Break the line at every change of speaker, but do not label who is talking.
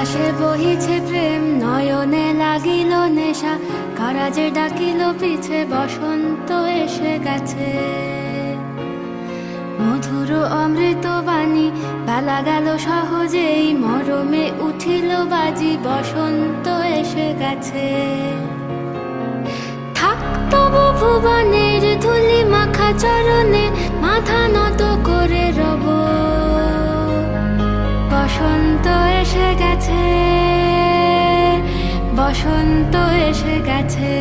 বাতাসে বহিছে প্রেম, নয়নে লাগিল নেশা, কারাজে ডাকিল পিছে, বসন্ত এসে গেছে। মধুর অমৃত বাণী, বেলা গেল সহজেই, মরমে উঠিল বাজি, বসন্ত এসে গেছে। থাক তবু ভুবনের ধুলি মাখা চরণে, মাথা নত করে রব। বসন্ত এসে গেছে, বসন্ত এসে গেছে।